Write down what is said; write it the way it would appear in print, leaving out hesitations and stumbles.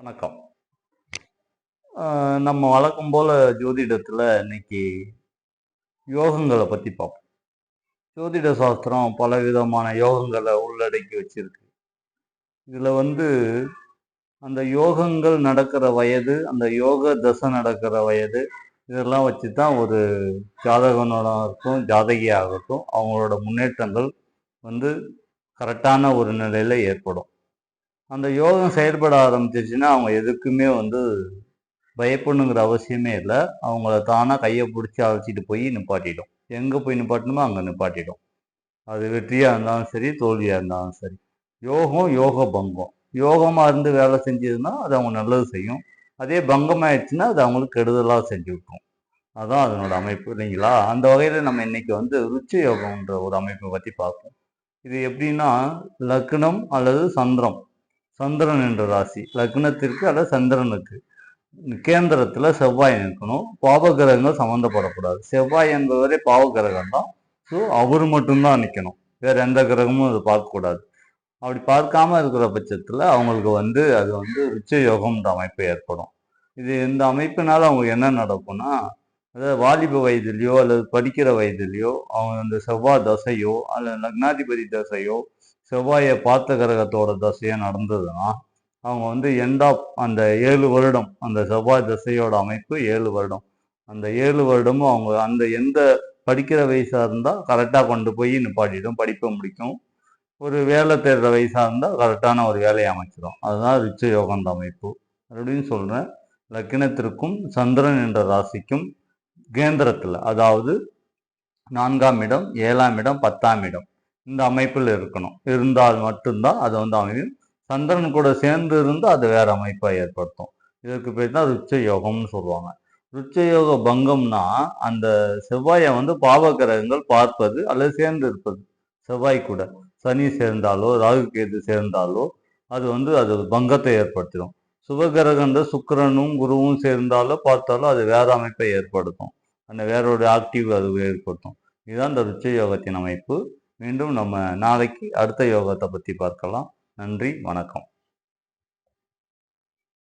வணக்கம். நம்ம வழக்கம் போல ஜோதிடத்துல இன்னைக்கு யோகங்களை பத்தி பார்ப்போம். ஜோதிட சாஸ்திரம் பல விதமான யோகங்களை உள்ளடக்கி வச்சிருக்கு. இதுல அந்த யோகங்கள் நடக்கிற வயது, அந்த யோக தசை நடக்கிற வயது, இதெல்லாம் வச்சுதான் ஒரு ஜாதகனாகட்டும், ஜாதகியாகட்டும் அவங்களோட முன்னேற்றங்கள் வந்து கரெக்டான ஒரு நிலையில ஏற்படும். அந்த யோகம் செயல்பட ஆரம்பிச்சிச்சுன்னா அவங்க எதுக்குமே பயப்படணுங்கிற அவசியமே இல்லை. அவங்கள தானா கையை பிடிச்சி அழைச்சிட்டு போய் நிப்பாட்டிடும். எங்க போய் நிப்பாட்டணுமோ அங்க நிப்பாட்டிடும். அது வெற்றியா இருந்தாலும் சரி, தோல்வியா இருந்தாலும் சரி. யோகம் யோக பங்கம். யோகமா இருந்து வேலை செஞ்சதுன்னா அது அவங்க நல்லது செய்யும். அதே பங்கம் ஆயிடுச்சுன்னா அது அவங்களுக்கு கெடுதலா செஞ்சு விட்டுரும். அதான் அதனோட அமைப்பு இல்லைங்களா? அந்த வகையில நம்ம இன்னைக்கு ருச்ச யோகம்ன்ற ஒரு அமைப்பை பத்தி பார்ப்போம். இது எப்படின்னா, லக்னம் அல்லது சந்திரம். சந்திரன் என்ற ராசி லக்னத்திற்கு அல்லது சந்திரனுக்கு கேந்திரத்துல செவ்வாய் இருக்கணும். பாவ கிரகங்கள் சம்மந்தப்படக்கூடாது. செவ்வாய் என்பவரே பாவ கிரகம் தான். ஸோ அவரு மட்டும்தான் நிற்கணும். வேற எந்த கிரகமும் அதை பார்க்கக்கூடாது. அப்படி பார்க்காம இருக்கிற பட்சத்துல அவங்களுக்கு அது ருச்ச யோகம்ன்ற அமைப்பு ஏற்படும். இந்த அமைப்பினால அவங்க என்ன நடக்கும்னா, அதாவது வாலிப வயதிலையோ அல்லது படிக்கிற வயதிலையோ அவங்க அந்த செவ்வாய் தசையோ அல்லது லக்னாதிபதி தசையோ செவ்வாயை பார்த்த கிரகத்தோட தசையோ நடந்ததுன்னா அவங்க எண்ட் ஆஃப் அந்த 7 வருடம், அந்த செவ்வாய் திசையோட அமைப்பு 7 வருடம். அந்த 7 வருடமும் அவங்க அந்த எந்த படிக்கிற வயசா இருந்தால் கரெக்டாக கொண்டு போய் நிப்பாட்டிடும், படிப்பை முடிக்கும். ஒரு வேலை தேடுற வயசா இருந்தால் கரெக்டான ஒரு வேலையை அமைச்சிடும். அதுதான் ரிச்ச யோகந்த அமைப்பு. மறுபடியும் சொல்கிறேன், லக்கினத்திற்கும் சந்திரன் என்ற ராசிக்கும் கேந்திரத்தில், அதாவது 4ஆம் இடம், 7ஆம் இடம், 10ஆம் இடம் இந்த அமைப்பில் இருக்கணும். இருந்தால் மட்டும்தான் அது அமையும். சந்திரன் கூட சேர்ந்து இருந்து அது வேற அமைப்பா ஏற்படுத்தும். இதற்கு பேர் தான் ருச்ச யோகம்னு சொல்லுவாங்க. ருச்ச யோக பங்கம்னா அந்த செவ்வாயை பாவ கிரகங்கள் பார்ப்பது அல்லது சேர்ந்து இருப்பது. செவ்வாய் கூட சனி சேர்ந்தாலோ ராகு கேது சேர்ந்தாலோ அது பங்கத்தை ஏற்படுத்திடும். சுபகிரகன்ற சுக்கிரனும் குருவும் சேர்ந்தாலோ பார்த்தாலோ அது வேற அமைப்பை ஏற்படுத்தும். அந்த வேற ஒரு ஆக்டிவ் அது ஏற்படுத்தும். இதுதான் இந்த ருச்ச யோகத்தின் அமைப்பு. மீண்டும் நம்ம நாளைக்கு அடுத்த யோகத்தை பற்றி பார்க்கலாம். நன்றி, வணக்கம்.